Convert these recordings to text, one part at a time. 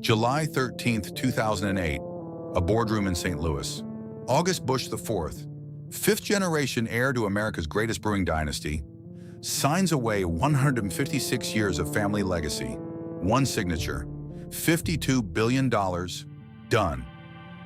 July 13th, 2008, a boardroom in St. Louis. August Busch IV, fifth-generation heir to America's greatest brewing dynasty, signs away 156 years of family legacy. One signature, $52 billion, done.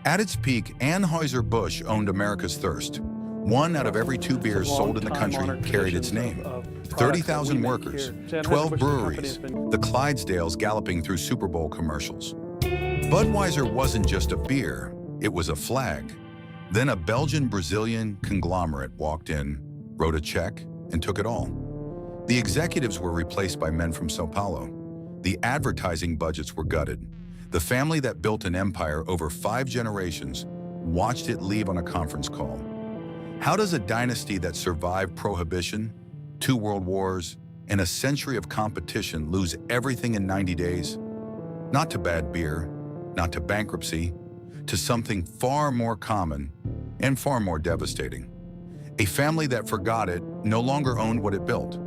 At its peak, Anheuser Busch owned America's thirst. One out of every two beers sold in the country carried its name. 30,000 workers, 12 breweries, the Clydesdales galloping through Super Bowl commercials. Budweiser wasn't just a beer, it was a flag. Then a Belgian-Brazilian conglomerate walked in, wrote a check, and took it all. The executives were replaced by men from Sao Paulo. The advertising budgets were gutted. The family that built an empire over 5 generations watched it leave on a conference call. How does a dynasty that survived Prohibition, 2 world wars, and a century of competition lose everything in 90 days? Not to bad beer, not to bankruptcy, to something far more common and far more devastating. A family that forgot it no longer owned what it built.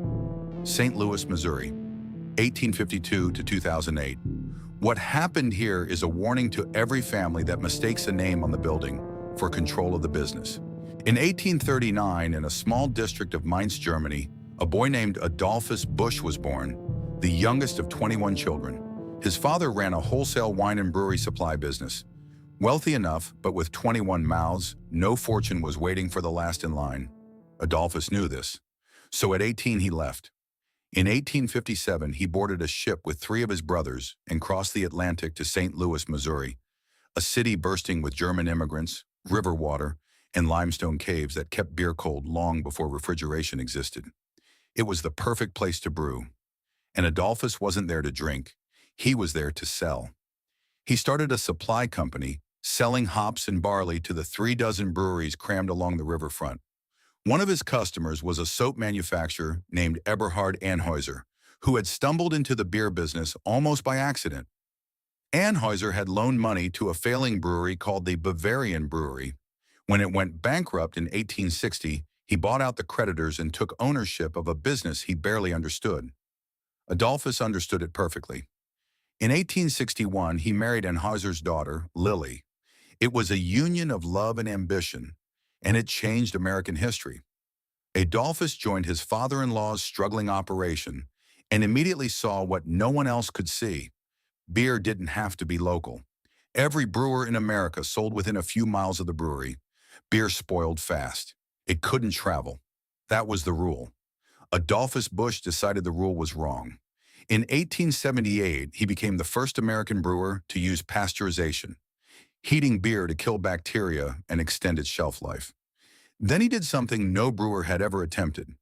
St. Louis, Missouri, 1852 to 2008. What happened here is a warning to every family that mistakes a name on the building for control of the business. In 1839, in a small district of Mainz, Germany, a boy named Adolphus Busch was born, the youngest of 21 children. His father ran a wholesale wine and brewery supply business. Wealthy enough, but with 21 mouths, no fortune was waiting for the last in line. Adolphus knew this. So at 18, he left. In 1857, he boarded a ship with 3 of his brothers and crossed the Atlantic to St. Louis, Missouri, a city bursting with German immigrants, river water, and limestone caves that kept beer cold long before refrigeration existed. It was the perfect place to brew. And Adolphus wasn't there to drink. He was there to sell. He started a supply company, selling hops and barley to the 36 breweries crammed along the riverfront. One of his customers was a soap manufacturer named Eberhard Anheuser, who had stumbled into the beer business almost by accident. Anheuser had loaned money to a failing brewery called the Bavarian Brewery. When it went bankrupt in 1860, he bought out the creditors and took ownership of a business he barely understood. Adolphus understood it perfectly. In 1861, he married Anheuser's daughter, Lily. It was a union of love and ambition, and it changed American history. Adolphus joined his father-in-law's struggling operation and immediately saw what no one else could see. Beer didn't have to be local. Every brewer in America sold within a few miles of the brewery. Beer spoiled fast. It couldn't travel. That was the rule. Adolphus Busch decided the rule was wrong. In 1878, he became the first American brewer to use pasteurization, heating beer to kill bacteria and extend its shelf life. Then he did something no brewer had ever attempted.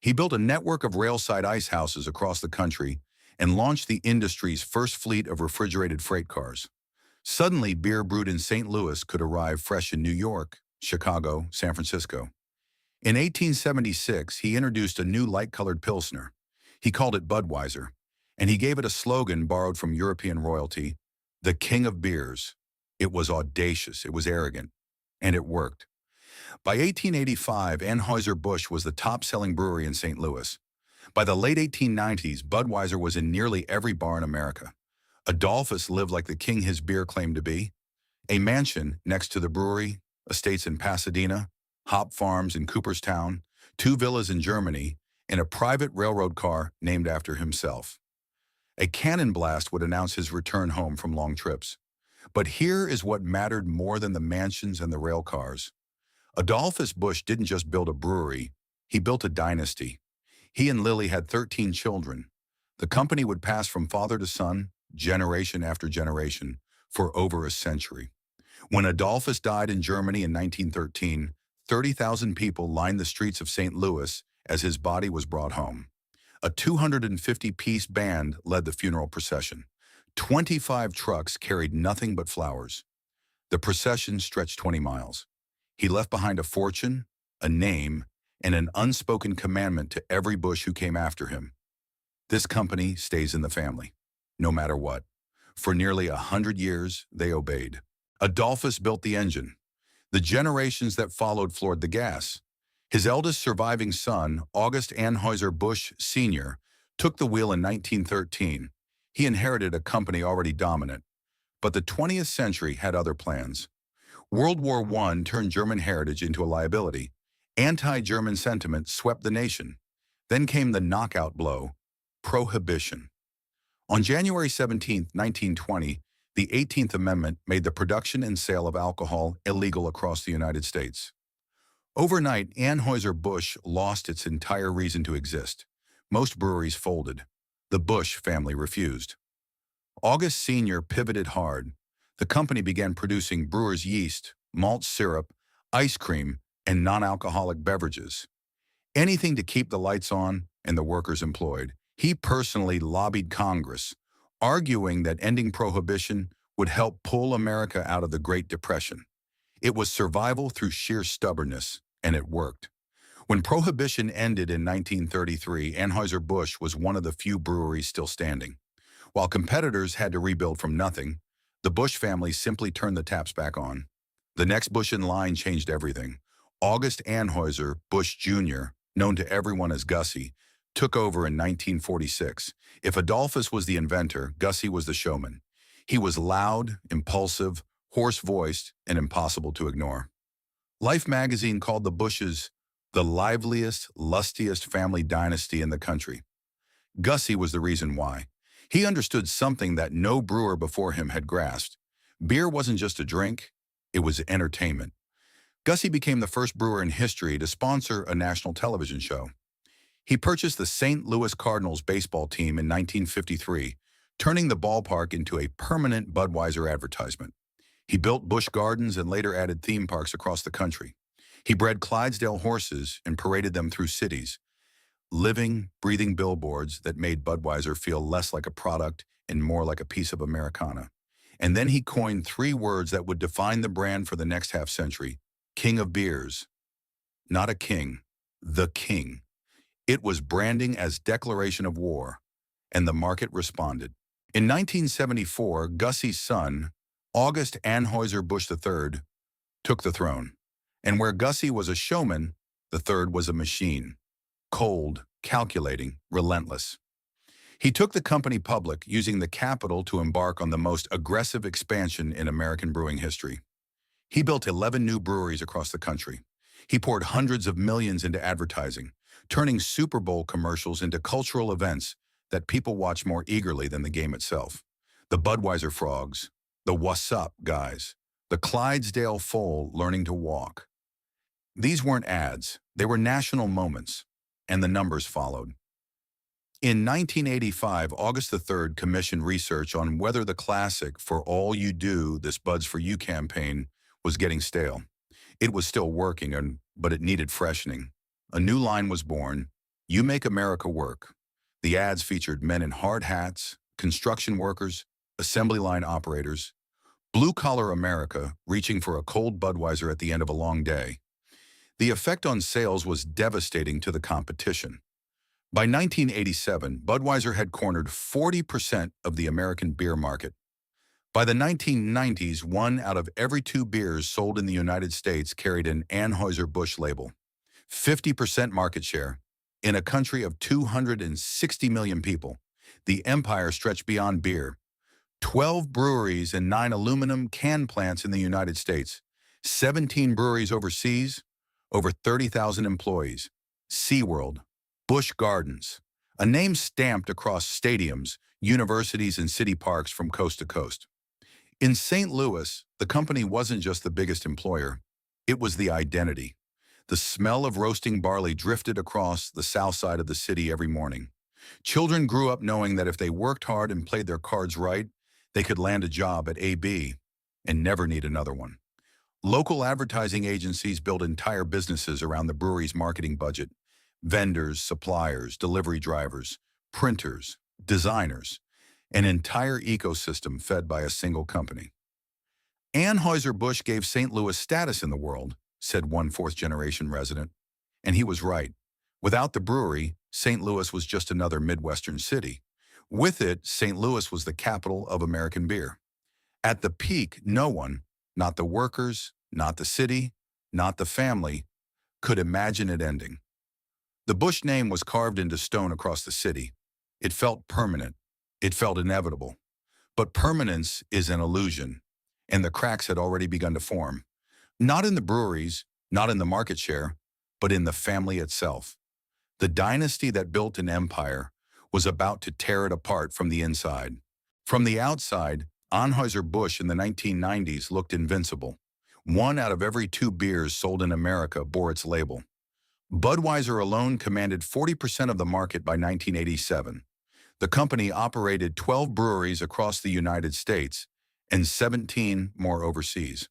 He built a network of railside ice houses across the country and launched the industry's first fleet of refrigerated freight cars. Suddenly, beer brewed in St. Louis could arrive fresh in New York, Chicago, San Francisco. In 1876, he introduced a new light-colored Pilsner. He called it Budweiser, and he gave it a slogan borrowed from European royalty, the King of Beers. It was audacious, it was arrogant, and it worked. By 1885, Anheuser-Busch was the top-selling brewery in St. Louis. By the late 1890s, Budweiser was in nearly every bar in America. Adolphus lived like the king his beer claimed to be. A mansion next to the brewery, estates in Pasadena, hop farms in Cooperstown, 2 villas in Germany, and a private railroad car named after himself. A cannon blast would announce his return home from long trips. But here is what mattered more than the mansions and the rail cars. Adolphus Busch didn't just build a brewery, he built a dynasty. He and Lily had 13 children. The company would pass from father to son, generation after generation, for over a century. When Adolphus died in Germany in 1913, 30,000 people lined the streets of St. Louis as his body was brought home. A 250-piece band led the funeral procession. 25 trucks carried nothing but flowers. The procession stretched 20 miles. He left behind a fortune, a name, and an unspoken commandment to every Busch who came after him. This company stays in the family, no matter what. For nearly 100 years, they obeyed. Adolphus built the engine. The generations that followed floored the gas. His eldest surviving son, August Anheuser Busch Sr., took the wheel in 1913. He inherited a company already dominant, but the 20th century had other plans. World War I turned German heritage into a liability. Anti-German sentiment swept the nation. Then came the knockout blow, Prohibition. On January 17, 1920, the 18th Amendment made the production and sale of alcohol illegal across the United States. Overnight, Anheuser-Busch lost its entire reason to exist. Most breweries folded. The Busch family refused. August Sr. pivoted hard. The company began producing brewer's yeast, malt syrup, ice cream, and non-alcoholic beverages. Anything to keep the lights on and the workers employed. He personally lobbied Congress, arguing that ending Prohibition would help pull America out of the Great Depression. It was survival through sheer stubbornness, and it worked. When Prohibition ended in 1933, Anheuser-Busch was one of the few breweries still standing. While competitors had to rebuild from nothing, the Busch family simply turned the taps back on. The next Busch in line changed everything. August Anheuser, Busch Jr., known to everyone as Gussie, took over in 1946. If Adolphus was the inventor, Gussie was the showman. He was loud, impulsive, hoarse-voiced, and impossible to ignore. Life magazine called the Busches the liveliest, lustiest family dynasty in the country. Gussie was the reason why. He understood something that no brewer before him had grasped. Beer wasn't just a drink, it was entertainment. Gussie became the first brewer in history to sponsor a national television show. He purchased the St. Louis Cardinals baseball team in 1953, turning the ballpark into a permanent Budweiser advertisement. He built Busch Gardens and later added theme parks across the country. He bred Clydesdale horses and paraded them through cities, living, breathing billboards that made Budweiser feel less like a product and more like a piece of Americana. And then he coined three words that would define the brand for the next half-century: King of Beers. Not a king, the king. It was branding as declaration of war, and the market responded. In 1974, Gussie's son, August Anheuser-Busch III, took the throne. And where Gussie was a showman, the third was a machine. Cold, calculating, relentless. He took the company public, using the capital to embark on the most aggressive expansion in American brewing history. He built 11 new breweries across the country. He poured hundreds of millions into advertising, turning Super Bowl commercials into cultural events that people watch more eagerly than the game itself. The Budweiser frogs, the What's Up guys, the Clydesdale foal learning to walk. These weren't ads, they were national moments, and the numbers followed. In 1985, August III commissioned research on whether the classic "For All You Do, This Bud's For You" campaign was getting stale. It was still working, but it needed freshening. A new line was born: "You Make America Work." The ads featured men in hard hats, construction workers, assembly line operators, blue-collar America reaching for a cold Budweiser at the end of a long day. The effect on sales was devastating to the competition. By 1987, Budweiser had cornered 40% of the American beer market. By the 1990s, 1 out of every 2 beers sold in the United States carried an Anheuser-Busch label. 50% market share. In a country of 260 million people, the empire stretched beyond beer. 12 breweries and 9 aluminum can plants in the United States. 17 breweries overseas. Over 30,000 employees. SeaWorld. Busch Gardens. A name stamped across stadiums, universities, and city parks from coast to coast. In St. Louis, the company wasn't just the biggest employer. It was the identity. The smell of roasting barley drifted across the south side of the city every morning. Children grew up knowing that if they worked hard and played their cards right, they could land a job at AB and never need another one. Local advertising agencies built entire businesses around the brewery's marketing budget. Vendors, suppliers, delivery drivers, printers, designers, an entire ecosystem fed by a single company. Anheuser-Busch gave St. Louis status in the world, said one fourth-generation resident. And he was right. Without the brewery, St. Louis was just another Midwestern city. With it, St. Louis was the capital of American beer. At the peak, no one, not the workers, not the city, not the family, could imagine it ending. The Busch name was carved into stone across the city. It felt permanent. It felt inevitable. But permanence is an illusion, and the cracks had already begun to form. Not in the breweries, not in the market share, but in the family itself. The dynasty that built an empire was about to tear it apart from the inside. From the outside, Anheuser-Busch in the 1990s looked invincible. One out of every two beers sold in America bore its label. Budweiser alone commanded 40% of the market by 1987. The company operated 12 breweries across the United States and 17 more overseas.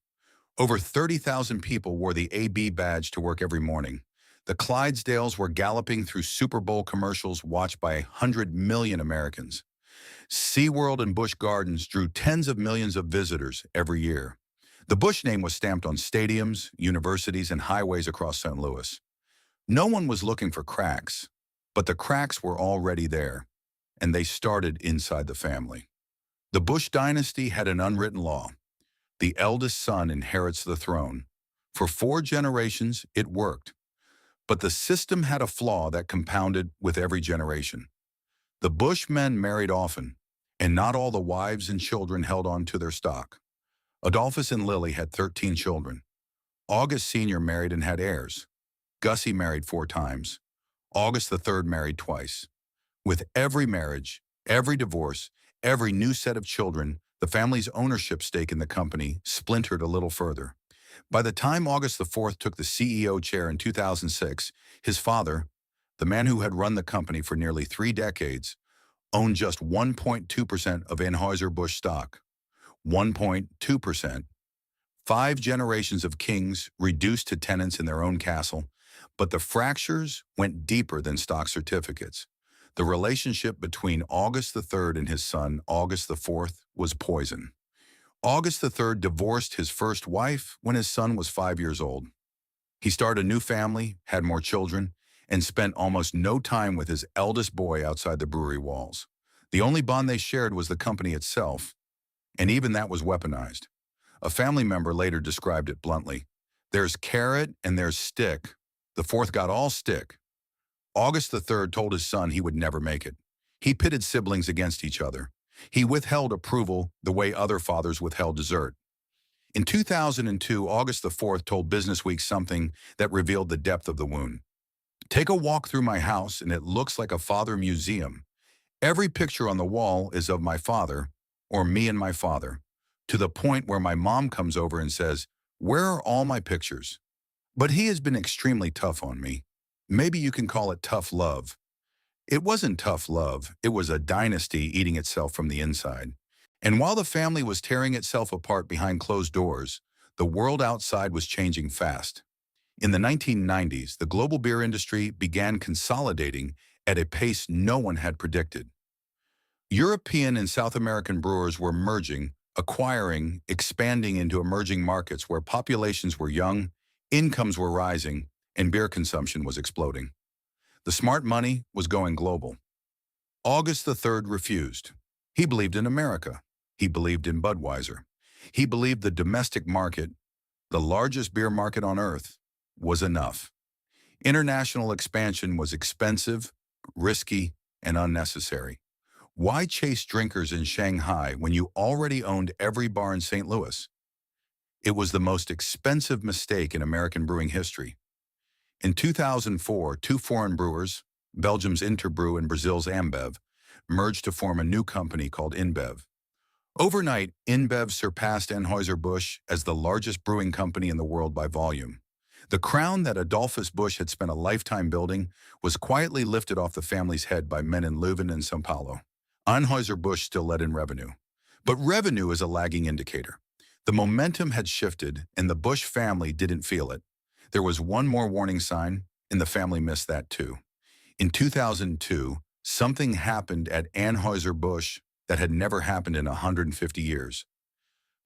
Over 30,000 people wore the AB badge to work every morning. The Clydesdales were galloping through Super Bowl commercials watched by 100 million Americans. SeaWorld and Busch Gardens drew tens of millions of visitors every year. The Busch name was stamped on stadiums, universities, and highways across St. Louis. No one was looking for cracks, but the cracks were already there, and they started inside the family. The Busch dynasty had an unwritten law. The eldest son inherits the throne. For 4 generations, it worked. But the system had a flaw that compounded with every generation. The Busch men married often, and not all the wives and children held on to their stock. Adolphus and Lily had 13 children. August Sr. married and had heirs. Gussie married 4 times. August III married twice. With every marriage, every divorce, every new set of children, the family's ownership stake in the company splintered a little further. By the time August IV took the CEO chair in 2006, his father, the man who had run the company for nearly 3 decades, owned just 1.2% of Anheuser-Busch stock. 1.2%. 5 generations of kings reduced to tenants in their own castle, but the fractures went deeper than stock certificates. The relationship between August III and his son, August IV, was poison. August III divorced his first wife when his son was 5 years old. He started a new family, had more children, and spent almost no time with his eldest boy outside the brewery walls. The only bond they shared was the company itself, and even that was weaponized. A family member later described it bluntly. There's carrot and there's stick. The fourth got all stick. August III told his son he would never make it. He pitted siblings against each other. He withheld approval the way other fathers withheld dessert. In 2002, August IV told Businessweek something that revealed the depth of the wound. Take a walk through my house and it looks like a father museum. Every picture on the wall is of my father, or me and my father, to the point where my mom comes over and says, "Where are all my pictures?" But he has been extremely tough on me. Maybe you can call it tough love. It wasn't tough love, it was a dynasty eating itself from the inside. And while the family was tearing itself apart behind closed doors, the world outside was changing fast. In the 1990s, the global beer industry began consolidating at a pace no one had predicted. European and South American brewers were merging, acquiring, expanding into emerging markets where populations were young, incomes were rising, and beer consumption was exploding. The smart money was going global. August III refused. He believed in America. He believed in Budweiser. He believed the domestic market, the largest beer market on earth, was enough. International expansion was expensive, risky, and unnecessary. Why chase drinkers in Shanghai when you already owned every bar in St. Louis? It was the most expensive mistake in American brewing history. In 2004, 2 foreign brewers, Belgium's Interbrew and Brazil's Ambev, merged to form a new company called InBev. Overnight, InBev surpassed Anheuser-Busch as the largest brewing company in the world by volume. The crown that Adolphus Busch had spent a lifetime building was quietly lifted off the family's head by men in Leuven and São Paulo. Anheuser-Busch still led in revenue. But revenue is a lagging indicator. The momentum had shifted, and the Busch family didn't feel it. There was one more warning sign, and the family missed that too. In 2002, something happened at Anheuser-Busch that had never happened in 150 years.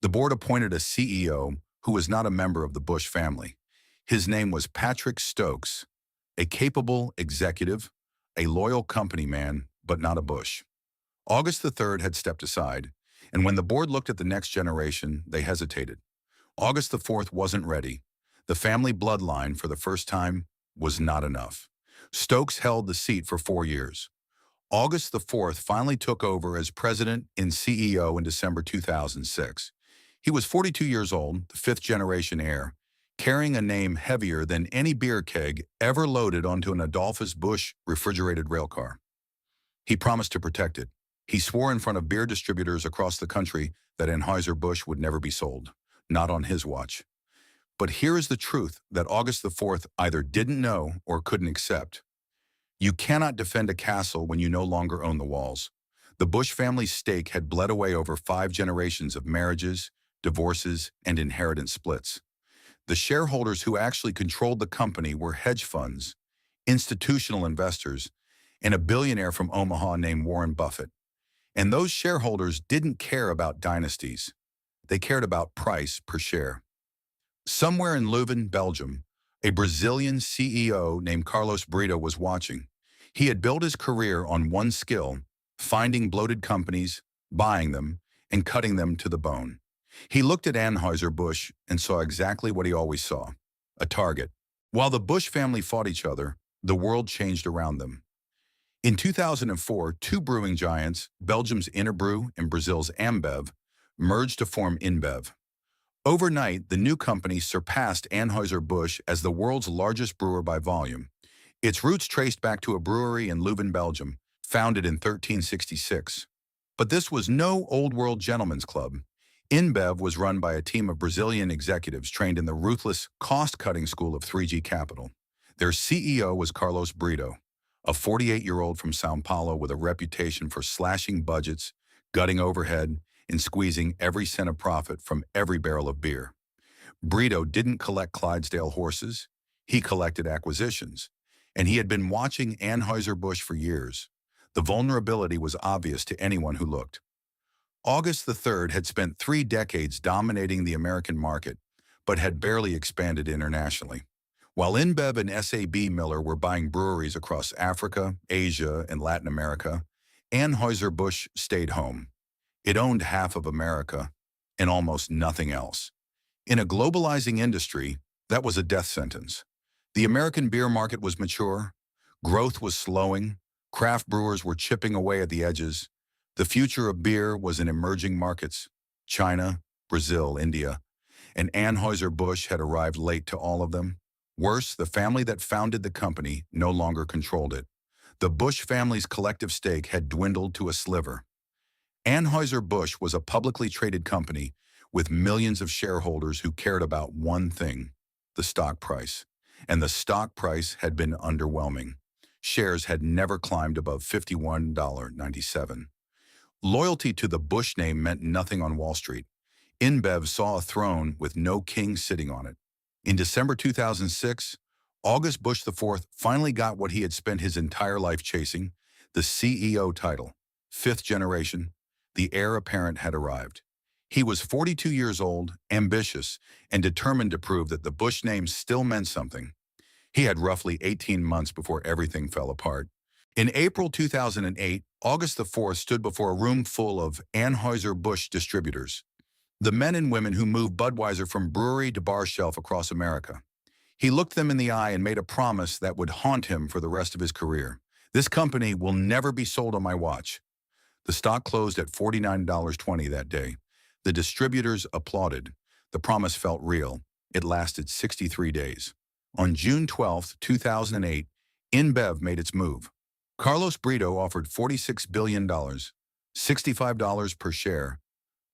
The board appointed a CEO who was not a member of the Busch family. His name was Patrick Stokes, a capable executive, a loyal company man, but not a Busch. August III had stepped aside, and when the board looked at the next generation, they hesitated. August IV wasn't ready. The family bloodline, for the first time, was not enough. Stokes held the seat for 4 years. August the 4th finally took over as president and CEO in December 2006. He was 42 years old, the fifth-generation heir, carrying a name heavier than any beer keg ever loaded onto an Adolphus Busch refrigerated railcar. He promised to protect it. He swore in front of beer distributors across the country that Anheuser-Busch would never be sold, not on his watch. But here is the truth that August the 4th either didn't know or couldn't accept. You cannot defend a castle when you no longer own the walls. The Busch family's stake had bled away over 5 generations of marriages, divorces, and inheritance splits. The shareholders who actually controlled the company were hedge funds, institutional investors, and a billionaire from Omaha named Warren Buffett. And those shareholders didn't care about dynasties. They cared about price per share. Somewhere in Leuven, Belgium, a Brazilian CEO named Carlos Brito was watching. He had built his career on one skill: finding bloated companies, buying them, and cutting them to the bone. He looked at Anheuser-Busch and saw exactly what he always saw: a target. While the Busch family fought each other, the world changed around them. In 2004, two brewing giants, Belgium's Interbrew and Brazil's Ambev, merged to form InBev. Overnight, the new company surpassed Anheuser-Busch as the world's largest brewer by volume. Its roots traced back to a brewery in Leuven, Belgium, founded in 1366. But this was no old-world gentleman's club. InBev was run by a team of Brazilian executives trained in the ruthless, cost-cutting school of 3G Capital. Their CEO was Carlos Brito, a 48-year-old from São Paulo with a reputation for slashing budgets, gutting overhead, and squeezing every cent of profit from every barrel of beer. Brito didn't collect Clydesdale horses, he collected acquisitions, and he had been watching Anheuser-Busch for years. The vulnerability was obvious to anyone who looked. August the 3rd had spent 3 decades dominating the American market, but had barely expanded internationally. While InBev and SAB Miller were buying breweries across Africa, Asia, and Latin America, Anheuser-Busch stayed home. It owned half of America and almost nothing else. In a globalizing industry, that was a death sentence. The American beer market was mature, growth was slowing, craft brewers were chipping away at the edges. The future of beer was in emerging markets: China, Brazil, India, and Anheuser-Busch had arrived late to all of them. Worse, the family that founded the company no longer controlled it. The Busch family's collective stake had dwindled to a sliver. Anheuser-Busch was a publicly traded company with millions of shareholders who cared about one thing: the stock price. And the stock price had been underwhelming. Shares had never climbed above $51.97. Loyalty to the Busch name meant nothing on Wall Street. InBev saw a throne with no king sitting on it. In December 2006, August Busch IV finally got what he had spent his entire life chasing: the CEO title. Fifth generation, the heir apparent had arrived. He was 42 years old, ambitious, and determined to prove that the Busch name still meant something. He had roughly 18 months before everything fell apart. In April 2008, August IV stood before a room full of Anheuser-Busch distributors, the men and women who moved Budweiser from brewery to bar shelf across America. He looked them in the eye and made a promise that would haunt him for the rest of his career: "This company will never be sold on my watch." The stock closed at $49.20 that day. The distributors applauded. The promise felt real. It lasted 63 days. On June 12, 2008, InBev made its move. Carlos Brito offered $46 billion, $65 per share,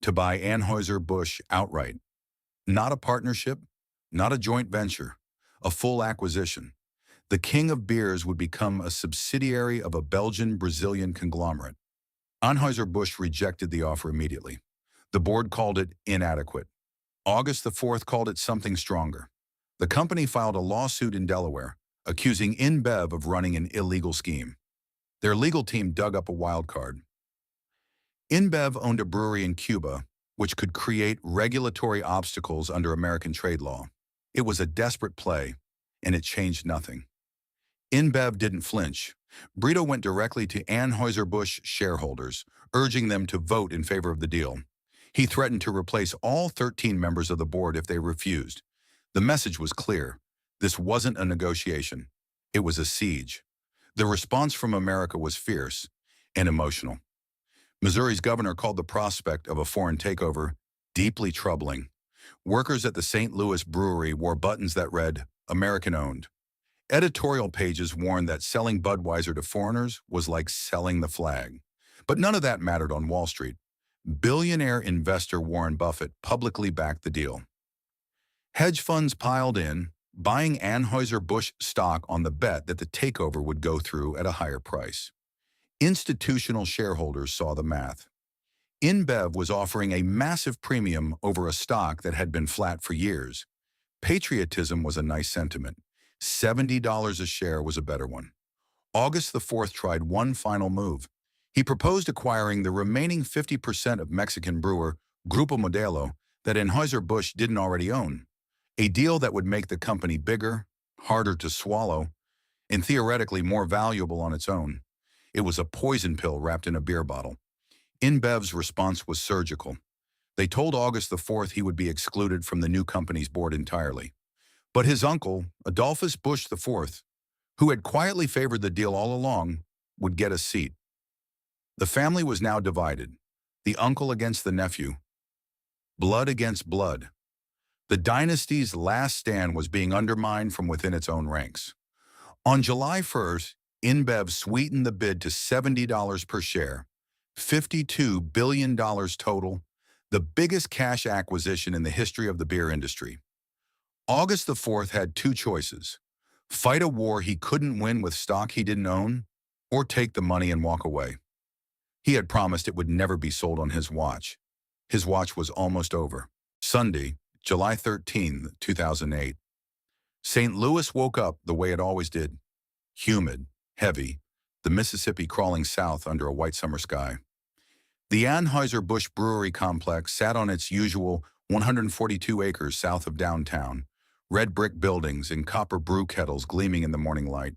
to buy Anheuser-Busch outright. Not a partnership, not a joint venture, a full acquisition. The king of beers would become a subsidiary of a Belgian-Brazilian conglomerate. Anheuser-Busch rejected the offer immediately. The board called it inadequate. August the 4th called it something stronger. The company filed a lawsuit in Delaware, accusing InBev of running an illegal scheme. Their legal team dug up a wild card. InBev owned a brewery in Cuba, which could create regulatory obstacles under American trade law. It was a desperate play, and it changed nothing. InBev didn't flinch. Brito went directly to Anheuser-Busch shareholders, urging them to vote in favor of the deal. He threatened to replace all 13 members of the board if they refused. The message was clear. This wasn't a negotiation. It was a siege. The response from America was fierce. and emotional. Missouri's governor called the prospect of a foreign takeover deeply troubling. Workers at the St. Louis brewery wore buttons that read, "American-owned." Editorial pages warned that selling Budweiser to foreigners was like selling the flag. But none of that mattered on Wall Street. Billionaire investor Warren Buffett publicly backed the deal. Hedge funds piled in, buying Anheuser-Busch stock on the bet that the takeover would go through at a higher price. Institutional shareholders saw the math. InBev was offering a massive premium over a stock that had been flat for years. Patriotism was a nice sentiment. $70 a share was a better one. August the 4th tried one final move. He proposed acquiring the remaining 50% of Mexican brewer Grupo Modelo that Anheuser-Busch didn't already own, a deal that would make the company bigger, harder to swallow, and theoretically more valuable on its own. It was a poison pill wrapped in a beer bottle. InBev's response was surgical. They told August the 4th he would be excluded from the new company's board entirely. But his uncle, Adolphus Busch IV, who had quietly favored the deal all along, would get a seat. The family was now divided, the uncle against the nephew, blood against blood. The dynasty's last stand was being undermined from within its own ranks. On July 1st, InBev sweetened the bid to $70 per share, $52 billion total, the biggest cash acquisition in the history of the beer industry. August the 4th had two choices: fight a war he couldn't win with stock he didn't own, or take the money and walk away. He had promised it would never be sold on his watch. His watch was almost over. Sunday, July 13, 2008. St. Louis woke up the way it always did. Humid, heavy, the Mississippi crawling south under a white summer sky. The Anheuser-Busch brewery complex sat on its usual 142 acres south of downtown, red brick buildings and copper brew kettles gleaming in the morning light.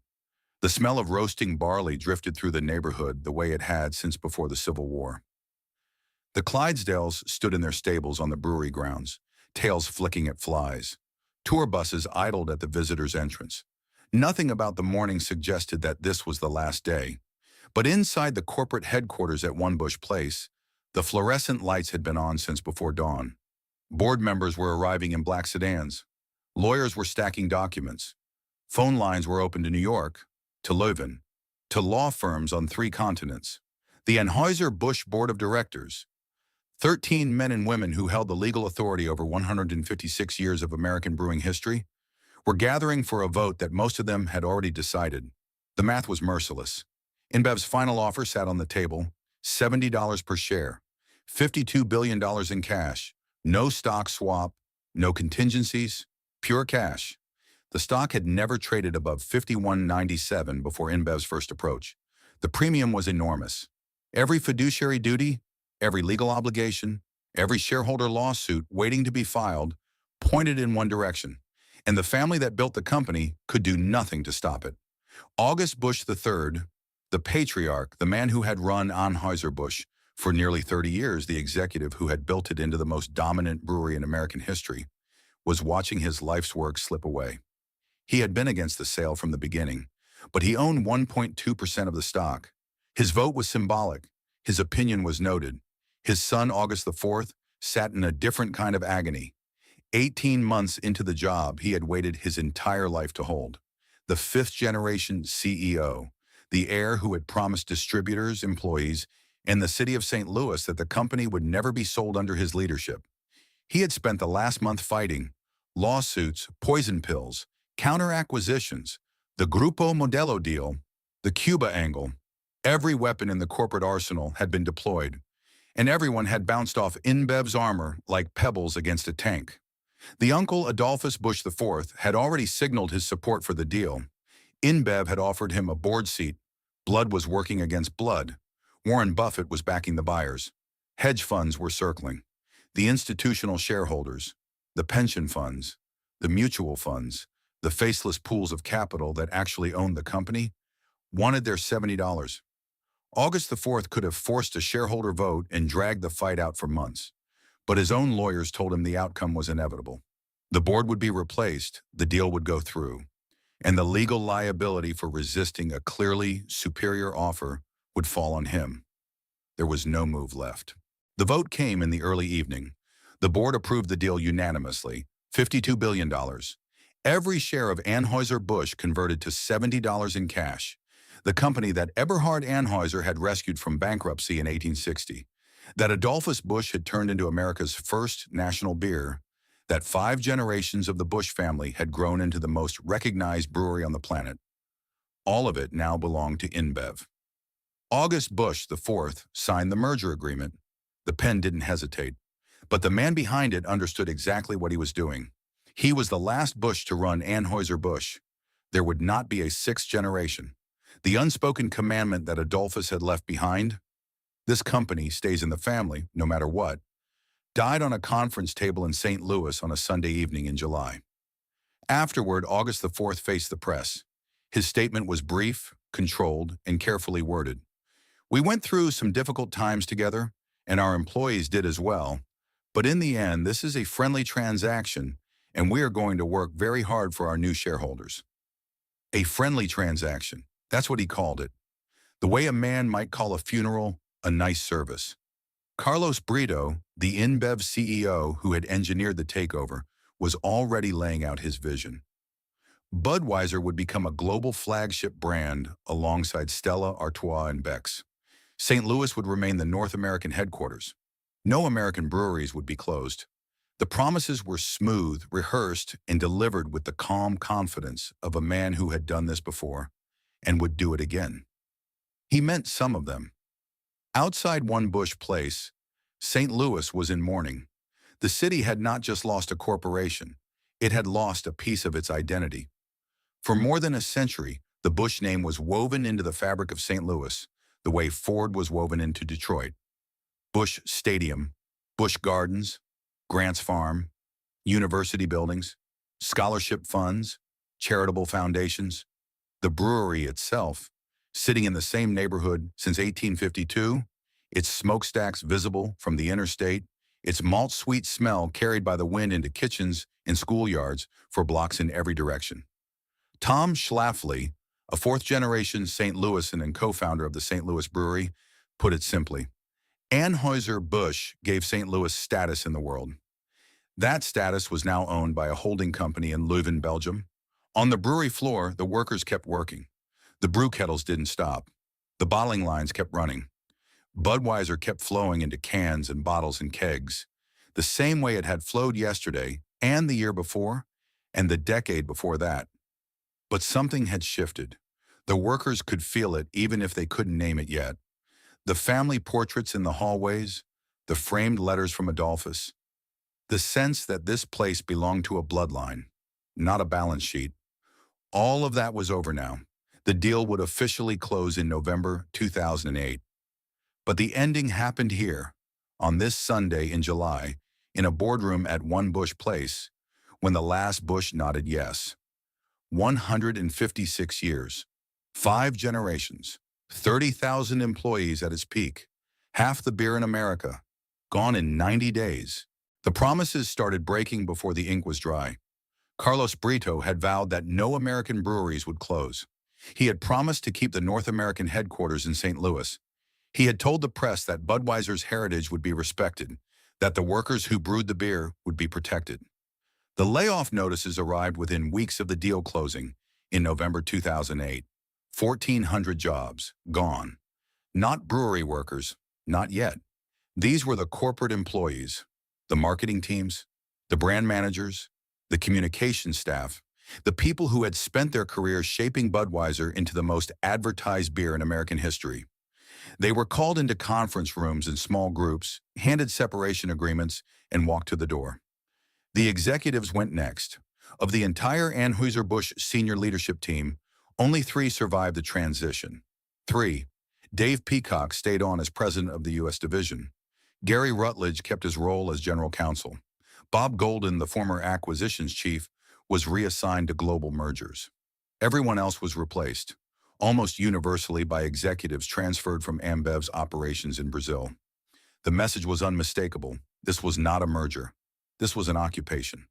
The smell of roasting barley drifted through the neighborhood the way it had since before the Civil War. The Clydesdales stood in their stables on the brewery grounds, tails flicking at flies. Tour buses idled at the visitors' entrance. Nothing about the morning suggested that this was the last day. But inside the corporate headquarters at One Busch Place, the fluorescent lights had been on since before dawn. Board members were arriving in black sedans. Lawyers were stacking documents. Phone lines were open to New York, to Leuven, to law firms on 3 continents. The Anheuser-Busch Board of Directors, 13 men and women who held the legal authority over 156 years of American brewing history, were gathering for a vote that most of them had already decided. The math was merciless. InBev's final offer sat on the table, $70 per share, $52 billion in cash, no stock swap, no contingencies, pure cash. The stock had never traded above $51.97 before InBev's first approach. The premium was enormous. Every fiduciary duty, every legal obligation, every shareholder lawsuit waiting to be filed pointed in one direction, and the family that built the company could do nothing to stop it. August Busch III, the patriarch, the man who had run Anheuser-Busch for nearly 30 years, the executive who had built it into the most dominant brewery in American history, was watching his life's work slip away. He had been against the sale from the beginning, but he owned 1.2% of the stock. His vote was symbolic. His opinion was noted. His son, August the 4th, sat in a different kind of agony. 18 months into the job he had waited his entire life to hold. The 5th-generation CEO, the heir who had promised distributors, employees, and the city of St. Louis that the company would never be sold under his leadership. He had spent the last month fighting lawsuits, poison pills, counter-acquisitions, the Grupo Modelo deal, the Cuba angle. Every weapon in the corporate arsenal had been deployed, and everyone had bounced off InBev's armor like pebbles against a tank. The uncle, Adolphus Busch IV, had already signaled his support for the deal. InBev had offered him a board seat. Blood was working against blood. Warren Buffett was backing the buyers. Hedge funds were circling. The institutional shareholders, the pension funds, the mutual funds, the faceless pools of capital that actually owned the company, wanted their $70. August the 4th could have forced a shareholder vote and dragged the fight out for months. But his own lawyers told him the outcome was inevitable. The board would be replaced, the deal would go through, and the legal liability for resisting a clearly superior offer would fall on him. There was no move left. The vote came in the early evening. The board approved the deal unanimously, $52 billion. Every share of Anheuser-Busch converted to $70 in cash, the company that Eberhard Anheuser had rescued from bankruptcy in 1860, that Adolphus Busch had turned into America's first national beer, that 5 generations of the Busch family had grown into the most recognized brewery on the planet. All of it now belonged to InBev. August Busch IV signed the merger agreement. The pen didn't hesitate, but the man behind it understood exactly what he was doing. He was the last Busch to run Anheuser-Busch. There would not be a 6th generation. The unspoken commandment that Adolphus had left behind, this company stays in the family no matter what, died on a conference table in St. Louis on a Sunday evening in July. Afterward, August IV faced the press. His statement was brief, controlled, and carefully worded. "We went through some difficult times together, and our employees did as well. But in the end, this is a friendly transaction, and we are going to work very hard for our new shareholders." A friendly transaction. That's what he called it. The way a man might call a funeral a nice service. Carlos Brito, the InBev CEO who had engineered the takeover, was already laying out his vision. Budweiser would become a global flagship brand alongside Stella Artois and Beck's. St. Louis would remain the North American headquarters. No American breweries would be closed. The promises were smooth, rehearsed, and delivered with the calm confidence of a man who had done this before and would do it again. He meant some of them. Outside One Busch Place, St. Louis was in mourning. The city had not just lost a corporation, it had lost a piece of its identity. For more than a century, the Busch name was woven into the fabric of St. Louis, the way Ford was woven into Detroit. Busch Stadium, Busch Gardens, Grants Farm, university buildings, scholarship funds, charitable foundations. The brewery itself, sitting in the same neighborhood since 1852, its smokestacks visible from the interstate, its malt-sweet smell carried by the wind into kitchens and schoolyards for blocks in every direction. Tom Schlafly, a 4th-generation St. Louisan and co-founder of the St. Louis Brewery, put it simply. Anheuser-Busch gave St. Louis status in the world. That status was now owned by a holding company in Leuven, Belgium. On the brewery floor, the workers kept working. The brew kettles didn't stop. The bottling lines kept running. Budweiser kept flowing into cans and bottles and kegs, the same way it had flowed yesterday and the year before and the decade before that. But something had shifted. The workers could feel it even if they couldn't name it yet. The family portraits in the hallways, the framed letters from Adolphus, the sense that this place belonged to a bloodline, not a balance sheet. All of that was over now. The deal would officially close in November 2008. But the ending happened here, on this Sunday in July, in a boardroom at One Busch Place, when the last Busch nodded yes. 156 years, 5 generations, 30,000 employees at its peak, half the beer in America, gone in 90 days. The promises started breaking before the ink was dry. Carlos Brito had vowed that no American breweries would close. He had promised to keep the North American headquarters in St. Louis. He had told the press that Budweiser's heritage would be respected, that the workers who brewed the beer would be protected. The layoff notices arrived within weeks of the deal closing in November 2008. 1,400 jobs, gone. Not brewery workers, not yet. These were the corporate employees, the marketing teams, the brand managers, the communication staff, the people who had spent their careers shaping Budweiser into the most advertised beer in American history. They were called into conference rooms in small groups, handed separation agreements, and walked to the door. The executives went next. Of the entire Anheuser-Busch senior leadership team, only 3 survived the transition. 3. Dave Peacock stayed on as president of the U.S. division. Gary Rutledge kept his role as general counsel. Bob Golden, the former acquisitions chief, was reassigned to global mergers. Everyone else was replaced, almost universally by executives transferred from Ambev's operations in Brazil. The message was unmistakable. This was not a merger. This was an occupation.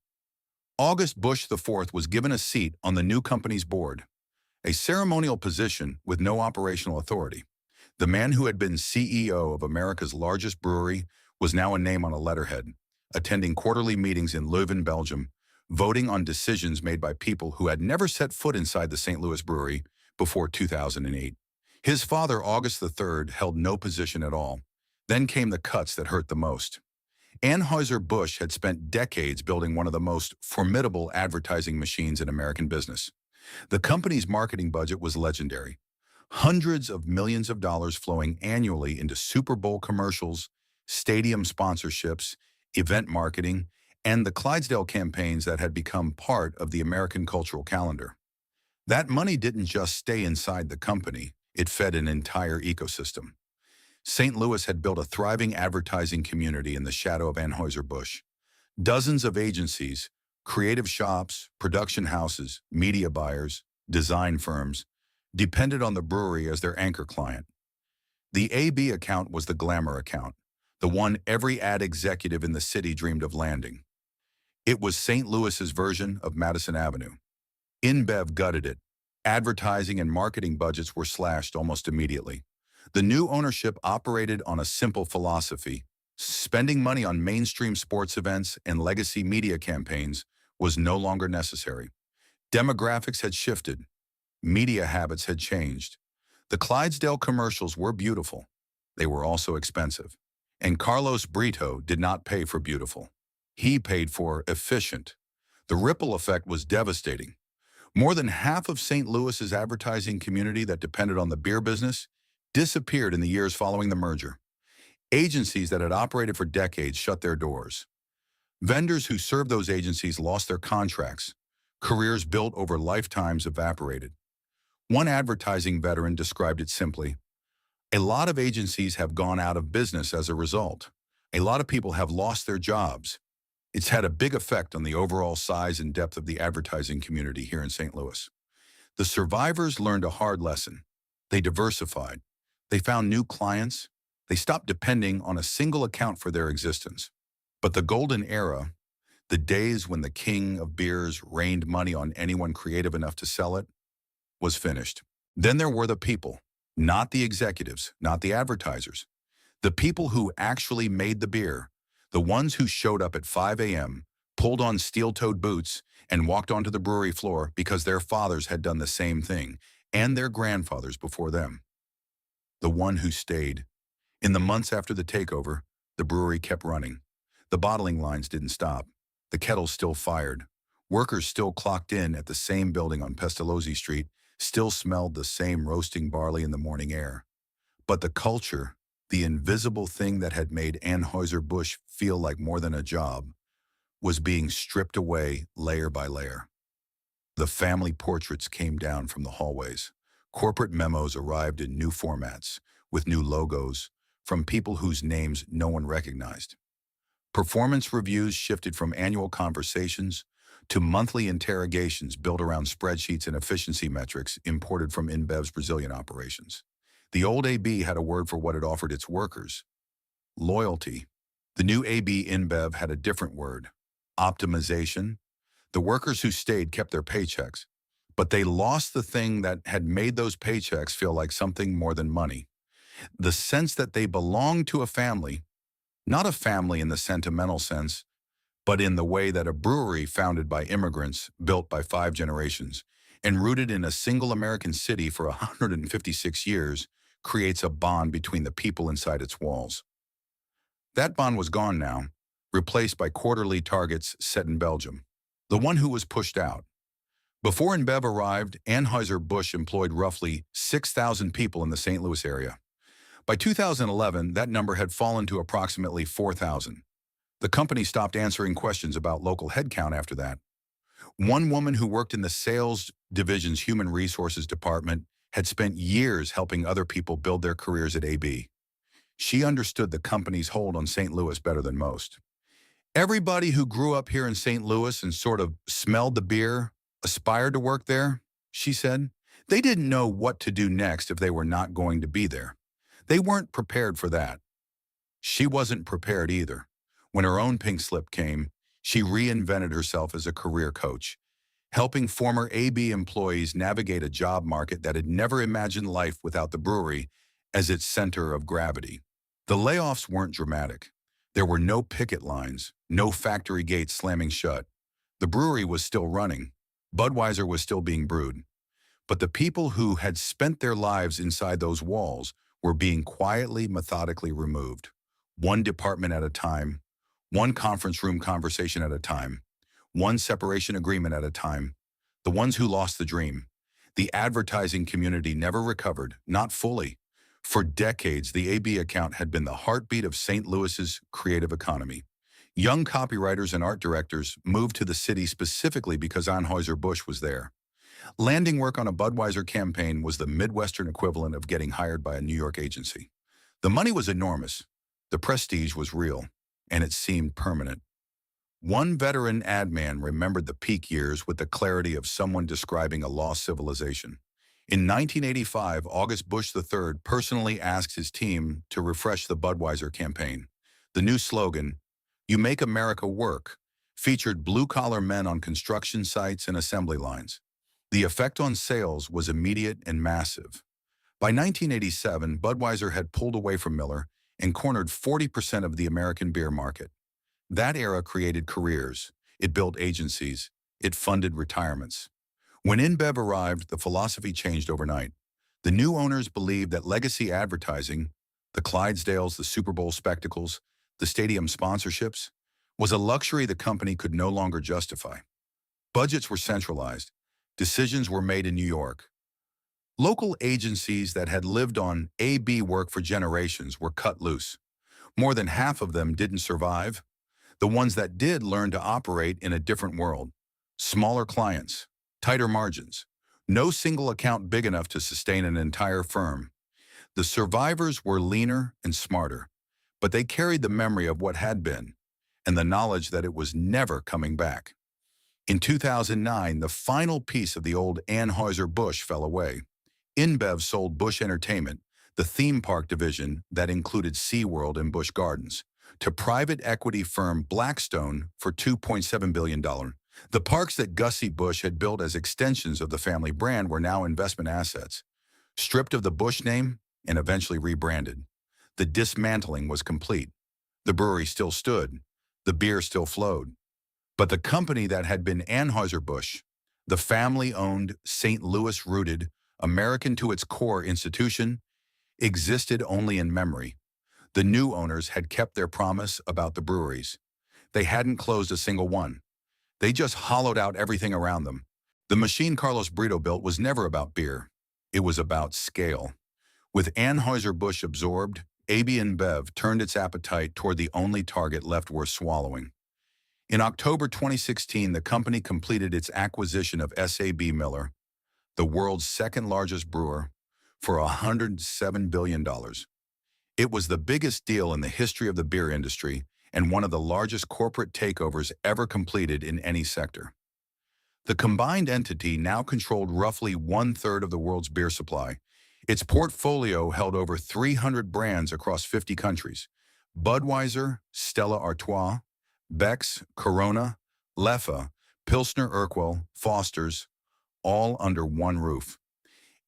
August Busch IV was given a seat on the new company's board, a ceremonial position with no operational authority. The man who had been CEO of America's largest brewery was now a name on a letterhead, attending quarterly meetings in Leuven, Belgium, voting on decisions made by people who had never set foot inside the St. Louis brewery before 2008. His father, August the 3rd, held no position at all. Then came the cuts that hurt the most. Anheuser Busch had spent decades building one of the most formidable advertising machines in American business. The company's marketing budget was legendary. Hundreds of millions of dollars flowing annually into Super Bowl commercials, stadium sponsorships, event marketing, and the Clydesdale campaigns that had become part of the American cultural calendar. That money didn't just stay inside the company, it fed an entire ecosystem. St. Louis had built a thriving advertising community in the shadow of Anheuser-Busch. Dozens of agencies, creative shops, production houses, media buyers, design firms, depended on the brewery as their anchor client. The AB account was the glamour account, the one every ad executive in the city dreamed of landing. It was St. Louis's version of Madison Avenue. InBev gutted it. Advertising and marketing budgets were slashed almost immediately. The new ownership operated on a simple philosophy. Spending money on mainstream sports events and legacy media campaigns was no longer necessary. Demographics had shifted. Media habits had changed. The Clydesdale commercials were beautiful. They were also expensive. And Carlos Brito did not pay for beautiful. He paid for efficient. The ripple effect was devastating. More than half of St. Louis's advertising community that depended on the beer business disappeared in the years following the merger. Agencies that had operated for decades shut their doors. Vendors who served those agencies lost their contracts. Careers built over lifetimes evaporated. One advertising veteran described it simply: a lot of agencies have gone out of business as a result. A lot of people have lost their jobs. It's had a big effect on the overall size and depth of the advertising community here in St. Louis. The survivors learned a hard lesson. They diversified. They found new clients. They stopped depending on a single account for their existence. But the golden era, the days when the king of beers rained money on anyone creative enough to sell it, was finished. Then there were the people, not the executives, not the advertisers. The people who actually made the beer, the ones who showed up at 5 a.m., pulled on steel-toed boots, and walked onto the brewery floor because their fathers had done the same thing, and their grandfathers before them. The one who stayed. In the months after the takeover, the brewery kept running. The bottling lines didn't stop. The kettles still fired. Workers still clocked in at the same building on Pestalozzi Street, still smelled the same roasting barley in the morning air. But the culture, the invisible thing that had made Anheuser-Busch feel like more than a job, was being stripped away layer by layer. The family portraits came down from the hallways. Corporate memos arrived in new formats, with new logos, from people whose names no one recognized. Performance reviews shifted from annual conversations to monthly interrogations built around spreadsheets and efficiency metrics imported from InBev's Brazilian operations. The old AB had a word for what it offered its workers: loyalty. The new AB InBev had a different word: optimization. The workers who stayed kept their paychecks, but they lost the thing that had made those paychecks feel like something more than money: the sense that they belonged to a family, not a family in the sentimental sense, but in the way that a brewery founded by immigrants, built by 5 generations, and rooted in a single American city for 156 years, creates a bond between the people inside its walls. That bond was gone now, replaced by quarterly targets set in Belgium. The one who was pushed out. Before InBev arrived, Anheuser-Busch employed roughly 6,000 people in the St. Louis area. By 2011, that number had fallen to approximately 4,000. The company stopped answering questions about local headcount after that. One woman who worked in the sales division's human resources department had spent years helping other people build their careers at AB. She understood the company's hold on St. Louis better than most. Everybody who grew up here in St. Louis and sort of smelled the beer aspired to work there, she said. They didn't know what to do next if they were not going to be there. They weren't prepared for that. She wasn't prepared either. When her own pink slip came, she reinvented herself as a career coach, helping former AB employees navigate a job market that had never imagined life without the brewery as its center of gravity. The layoffs weren't dramatic. There were no picket lines, no factory gates slamming shut. The brewery was still running. Budweiser was still being brewed. But the people who had spent their lives inside those walls were being quietly, methodically removed. One department at a time, one conference room conversation at a time, one separation agreement at a time. The ones who lost the dream. The advertising community never recovered, not fully. For decades, the AB account had been the heartbeat of St. Louis's creative economy. Young copywriters and art directors moved to the city specifically because Anheuser-Busch was there. Landing work on a Budweiser campaign was the Midwestern equivalent of getting hired by a New York agency. The money was enormous, the prestige was real, and it seemed permanent. One veteran ad man remembered the peak years with the clarity of someone describing a lost civilization. In 1985, August Busch III personally asked his team to refresh the Budweiser campaign. The new slogan, "You Make America Work," featured blue-collar men on construction sites and assembly lines. The effect on sales was immediate and massive. By 1987, Budweiser had pulled away from Miller and cornered 40% of the American beer market. That era created careers, it built agencies, it funded retirements. When InBev arrived, the philosophy changed overnight. The new owners believed that legacy advertising, the Clydesdales, the Super Bowl spectacles, the stadium sponsorships, was a luxury the company could no longer justify. Budgets were centralized. Decisions were made in New York. Local agencies that had lived on AB work for generations were cut loose. More than half of them didn't survive. The ones that did learned to operate in a different world. Smaller clients, tighter margins, no single account big enough to sustain an entire firm. The survivors were leaner and smarter, but they carried the memory of what had been and the knowledge that it was never coming back. In 2009, the final piece of the old Anheuser-Busch fell away. InBev sold Busch Entertainment, the theme park division that included SeaWorld and Busch Gardens, to private equity firm Blackstone for $2.7 billion. The parks that Gussie Busch had built as extensions of the family brand were now investment assets, stripped of the Busch name and eventually rebranded. The dismantling was complete. The brewery still stood. The beer still flowed. But the company that had been Anheuser-Busch, the family-owned, St. Louis-rooted, American-to-its-core institution, existed only in memory. The new owners had kept their promise about the breweries. They hadn't closed a single one. They just hollowed out everything around them. The machine Carlos Brito built was never about beer. It was about scale. With Anheuser-Busch absorbed, AB InBev turned its appetite toward the only target left worth swallowing. In October 2016, the company completed its acquisition of SAB Miller, the world's second-largest brewer, for $107 billion. It was the biggest deal in the history of the beer industry and one of the largest corporate takeovers ever completed in any sector. The combined entity now controlled roughly one-third of the world's beer supply. Its portfolio held over 300 brands across 50 countries: Budweiser, Stella Artois, Beck's, Corona, Leffe, Pilsner Urquell, Foster's, all under one roof.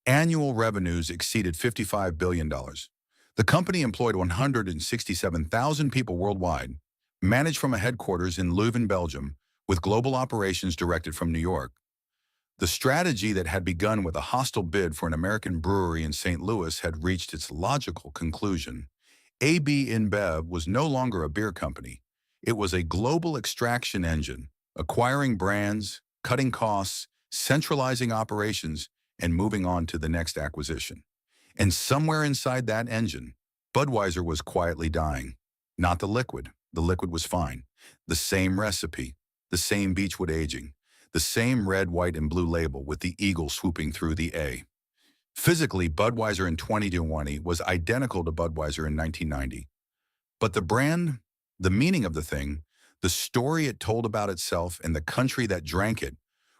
Annual revenues exceeded $55 billion. The company employed 167,000 people worldwide, managed from a headquarters in Leuven, Belgium, with global operations directed from New York. The strategy that had begun with a hostile bid for an American brewery in St. Louis had reached its logical conclusion. AB InBev was no longer a beer company. It was a global extraction engine, acquiring brands, cutting costs, centralizing operations, and moving on to the next acquisition. And somewhere inside that engine, Budweiser was quietly dying. Not the liquid was fine. The same recipe, the same beechwood aging, the same red, white, and blue label with the eagle swooping through the A. Physically, Budweiser in 2020 was identical to Budweiser in 1990. But the brand, the meaning of the thing, the story it told about itself and the country that drank it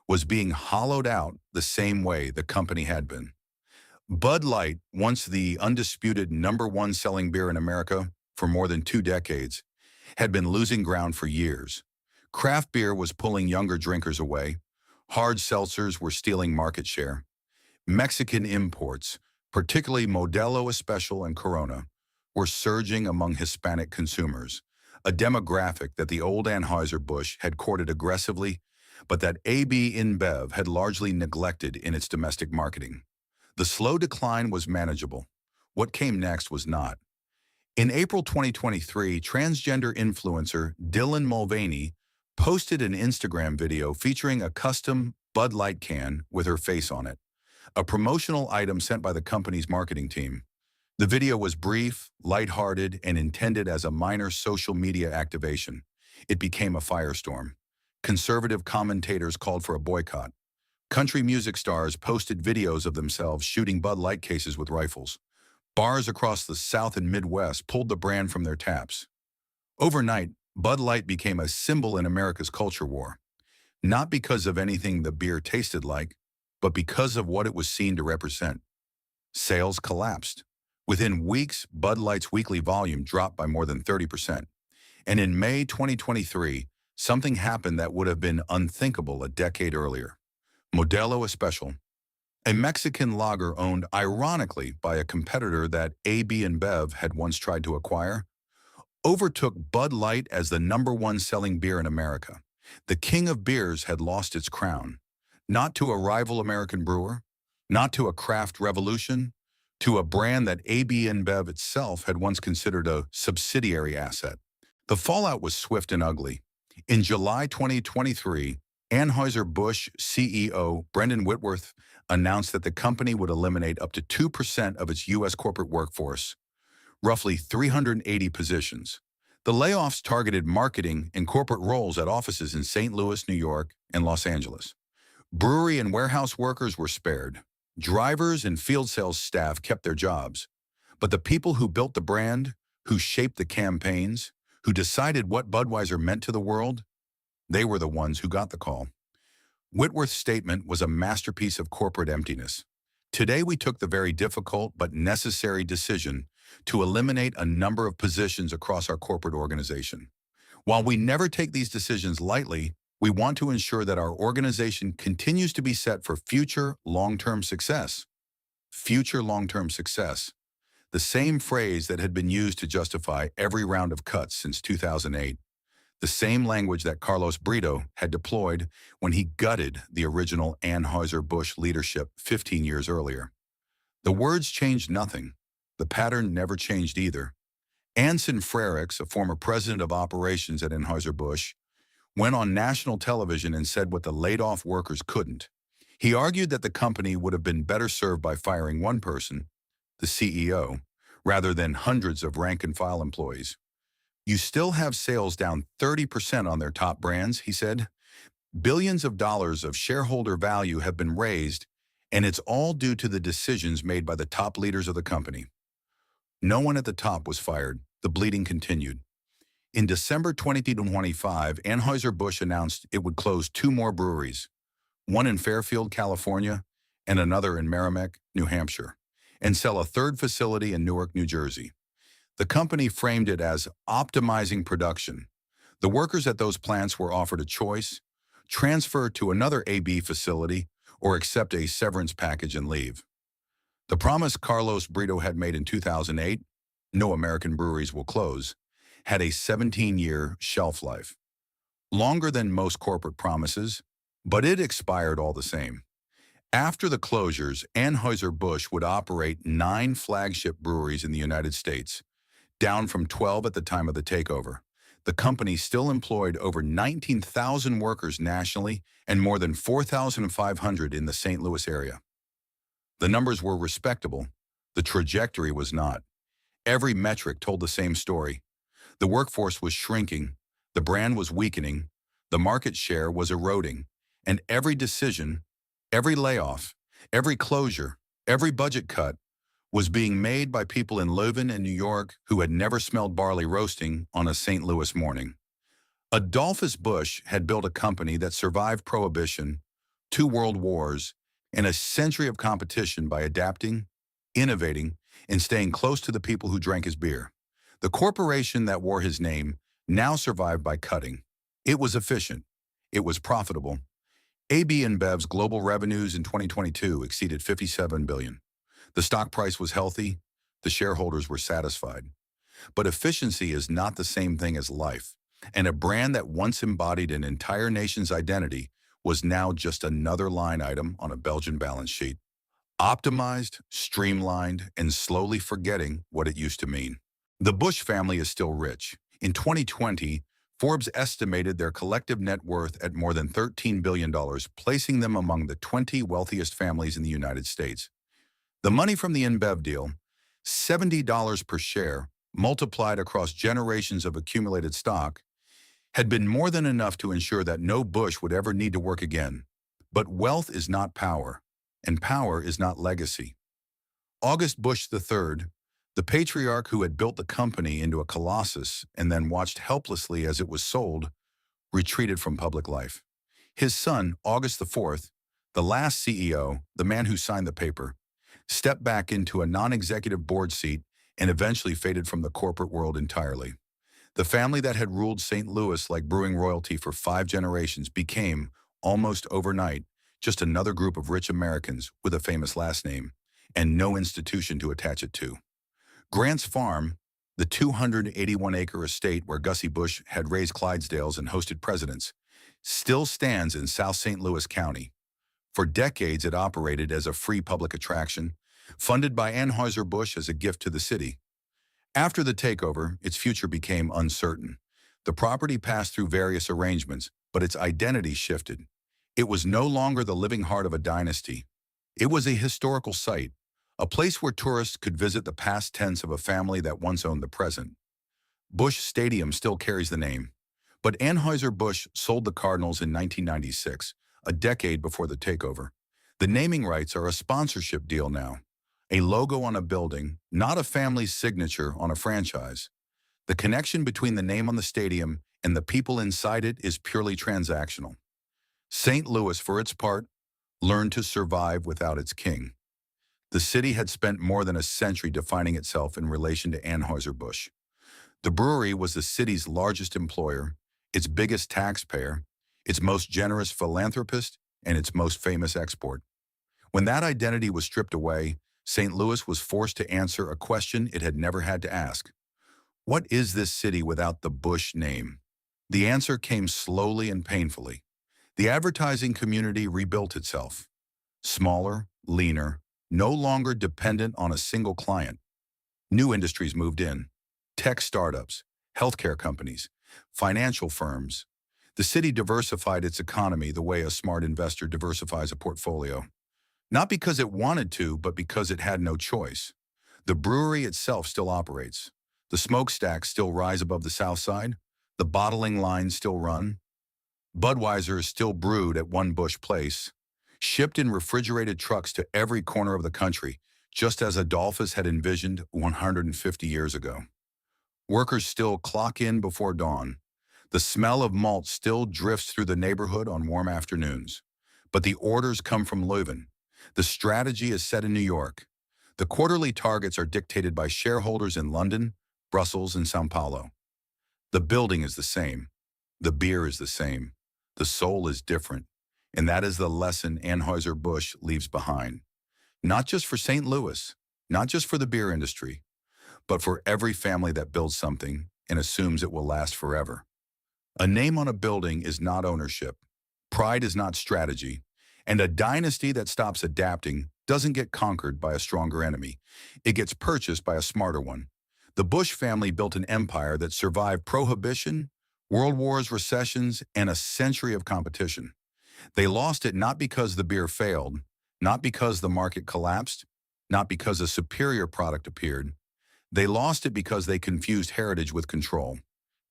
was being hollowed out the same way the company had been. Bud Light, once the undisputed #1 selling beer in America for more than 2 decades, had been losing ground for years. Craft beer was pulling younger drinkers away. Hard seltzers were stealing market share. Mexican imports, particularly Modelo Especial and Corona, were surging among Hispanic consumers, a demographic that the old Anheuser-Busch had courted aggressively, but that AB InBev had largely neglected in its domestic marketing. The slow decline was manageable. What came next was not. In April 2023, transgender influencer Dylan Mulvaney posted an Instagram video featuring a custom Bud Light can with her face on it, a promotional item sent by the company's marketing team. The video was brief, lighthearted, and intended as a minor social media activation. It became a firestorm. Conservative commentators called for a boycott. Country music stars posted videos of themselves shooting Bud Light cases with rifles. Bars across the South and Midwest pulled the brand from their taps. Overnight, Bud Light became a symbol in America's culture war, not because of anything the beer tasted like, but because of what it was seen to represent. Sales collapsed. Within weeks, Bud Light's weekly volume dropped by more than 30%. And in May 2023, something happened that would have been unthinkable a decade earlier. Modelo Especial, a Mexican lager owned ironically by a competitor that AB InBev had once tried to acquire, overtook Bud Light as the #1 selling beer in America. The king of beers had lost its crown, not to a rival American brewer, not to a craft revolution, to a brand that AB InBev itself had once considered a subsidiary asset. The fallout was swift and ugly. In July 2023, Anheuser-Busch CEO Brendan Whitworth announced that the company would eliminate up to 2% of its U.S. corporate workforce, roughly 380 positions. The layoffs targeted marketing and corporate roles at offices in St. Louis, New York, and Los Angeles. Brewery and warehouse workers were spared. Drivers and field sales staff kept their jobs. But the people who built the brand, who shaped the campaigns, who decided what Budweiser meant to the world, they were the ones who got the call. Whitworth's statement was a masterpiece of corporate emptiness. Today we took the very difficult but necessary decision to eliminate a number of positions across our corporate organization. While we never take these decisions lightly, we want to ensure that our organization continues to be set for future long-term success. Future long-term success. The same phrase that had been used to justify every round of cuts since 2008. The same language that Carlos Brito had deployed when he gutted the original Anheuser-Busch leadership 15 years earlier. The words changed nothing. The pattern never changed either. Anson Frericks, a former president of operations at Anheuser-Busch, went on national television and said what the laid-off workers couldn't. He argued that the company would have been better served by firing one person, the CEO, rather than hundreds of rank-and-file employees. You still have sales down 30% on their top brands, he said. Billions of dollars of shareholder value have been raised, and it's all due to the decisions made by the top leaders of the company. No one at the top was fired. The bleeding continued. In December 2025, Anheuser-Busch announced it would close 2 more breweries, one in Fairfield, California, and another in Merrimack, New Hampshire, and sell a 3rd facility in Newark, New Jersey. The company framed it as optimizing production. The workers at those plants were offered a choice: transfer to another AB facility or accept a severance package and leave. The promise Carlos Brito had made in 2008, no American breweries will close, had a 17-year shelf life. Longer than most corporate promises, but it expired all the same. After the closures, Anheuser-Busch would operate 9 flagship breweries in the United States, down from 12 at the time of the takeover. The company still employed over 19,000 workers nationally and more than 4,500 in the St. Louis area. The numbers were respectable. The trajectory was not. Every metric told the same story. The workforce was shrinking, the brand was weakening, the market share was eroding, and every decision, every layoff, every closure, every budget cut was being made by people in Leuven and New York who had never smelled barley roasting on a St. Louis morning. Adolphus Busch had built a company that survived Prohibition, 2 world wars, and a century of competition by adapting, innovating, and staying close to the people who drank his beer. The corporation that wore his name now survived by cutting. It was efficient. It was profitable. AB InBev's global revenues in 2022 exceeded $57 billion. The stock price was healthy, the shareholders were satisfied. But efficiency is not the same thing as life, and a brand that once embodied an entire nation's identity was now just another line item on a Belgian balance sheet. Optimized, streamlined, and slowly forgetting what it used to mean. The Busch family is still rich. In 2020, Forbes estimated their collective net worth at more than $13 billion, placing them among the 20 wealthiest families in the United States. The money from the InBev deal, $70 per share, multiplied across generations of accumulated stock, had been more than enough to ensure that no Busch would ever need to work again. But wealth is not power, and power is not legacy. August Busch III, the patriarch who had built the company into a colossus and then watched helplessly as it was sold, retreated from public life. His son, August IV, the last CEO, the man who signed the paper, stepped back into a non-executive board seat and eventually faded from the corporate world entirely. The family that had ruled St. Louis like brewing royalty for 5 generations became, almost overnight, just another group of rich Americans with a famous last name and no institution to attach it to. Grant's Farm, the 281-acre estate where Gussie Busch had raised Clydesdales and hosted presidents, still stands in South St. Louis County. For decades, it operated as a free public attraction, funded by Anheuser-Busch as a gift to the city. After the takeover, its future became uncertain. The property passed through various arrangements, but its identity shifted. It was no longer the living heart of a dynasty. It was a historical site, a place where tourists could visit the past tense of a family that once owned the present. Busch Stadium still carries the name, but Anheuser-Busch sold the Cardinals in 1996, a decade before the takeover. The naming rights are a sponsorship deal now, a logo on a building, not a family's signature on a franchise. The connection between the name on the stadium and the people inside it is purely transactional. St. Louis, for its part, learned to survive without its king. The city had spent more than a century defining itself in relation to Anheuser-Busch. The brewery was the city's largest employer, its biggest taxpayer, its most generous philanthropist, and its most famous export. When that identity was stripped away, St. Louis was forced to answer a question it had never had to ask. What is this city without the Busch name? The answer came slowly and painfully. The advertising community rebuilt itself. Smaller, leaner, no longer dependent on a single client. New industries moved in. Tech startups, healthcare companies, financial firms. The city diversified its economy the way a smart investor diversifies a portfolio. Not because it wanted to, but because it had no choice. The brewery itself still operates. The smokestacks still rise above the south side. The bottling lines still run. Budweiser is still brewed at one Busch place, shipped in refrigerated trucks to every corner of the country, just as Adolphus had envisioned 150 years ago. Workers still clock in before dawn. The smell of malt still drifts through the neighborhood on warm afternoons. But the orders come from Leuven. The strategy is set in New York. The quarterly targets are dictated by shareholders in London, Brussels, and São Paulo. The building is the same. The beer is the same. The soul is different. And that is the lesson Anheuser-Busch leaves behind. Not just for St. Louis, not just for the beer industry, but for every family that builds something and assumes it will last forever. A name on a building is not ownership. Pride is not strategy. And a dynasty that stops adapting doesn't get conquered by a stronger enemy. It gets purchased by a smarter one. The Busch family built an empire that survived Prohibition, world wars, recessions, and a century of competition. They lost it not because the beer failed, not because the market collapsed, not because a superior product appeared. They lost it because they confused heritage with control.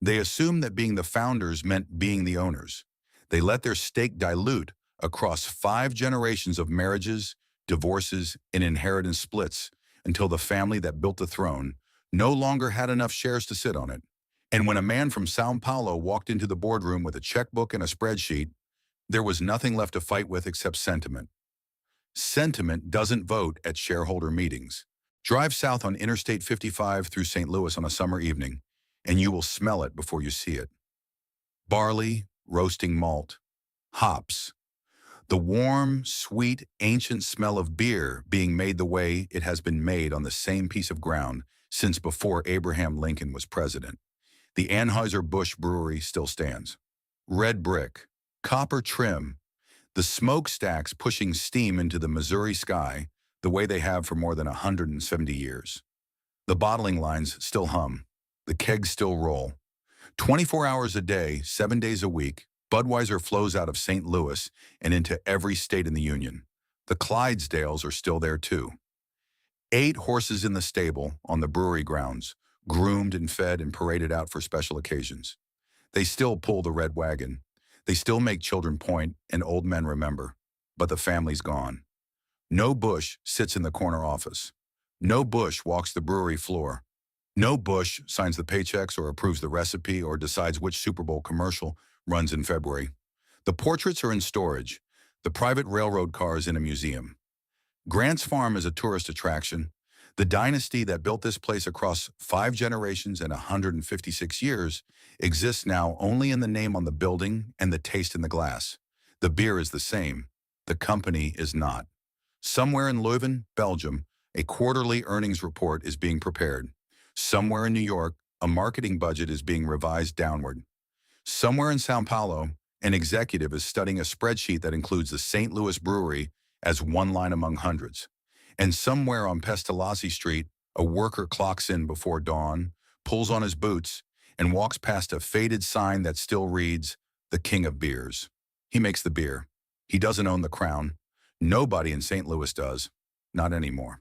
They assumed that being the founders meant being the owners. They let their stake dilute across 5 generations of marriages, divorces, and inheritance splits until the family that built the throne no longer had enough shares to sit on it. And when a man from São Paulo walked into the boardroom with a checkbook and a spreadsheet, there was nothing left to fight with except sentiment. Sentiment doesn't vote at shareholder meetings. Drive south on Interstate 55 through St. Louis on a summer evening, and you will smell it before you see it. Barley, roasting malt, hops. The warm, sweet, ancient smell of beer being made the way it has been made on the same piece of ground since before Abraham Lincoln was president. The Anheuser Busch brewery still stands. Red brick, copper trim, the smokestacks pushing steam into the Missouri sky the way they have for more than 170 years. The bottling lines still hum. The kegs still roll. 24 hours a day, 7 days a week, Budweiser flows out of St. Louis and into every state in the Union. The Clydesdales are still there too. 8 horses in the stable on the brewery grounds, groomed and fed and paraded out for special occasions. They still pull the red wagon. They still make children point and old men remember. But the family's gone. No Busch sits in the corner office. No Busch walks the brewery floor. No Busch signs the paychecks or approves the recipe or decides which Super Bowl commercial runs in February. The portraits are in storage. The private railroad car is in a museum. Grant's Farm is a tourist attraction. The dynasty that built this place across 5 generations and 156 years exists now only in the name on the building and the taste in the glass. The beer is the same. The company is not. Somewhere in Leuven, Belgium, a quarterly earnings report is being prepared. Somewhere in New York, a marketing budget is being revised downward. Somewhere in Sao Paulo, an executive is studying a spreadsheet that includes the St. Louis brewery as one line among hundreds. And somewhere on Pestalozzi Street, a worker clocks in before dawn, pulls on his boots, and walks past a faded sign that still reads, "The King of Beers." He makes the beer. He doesn't own the crown. Nobody in St. Louis does. Not anymore.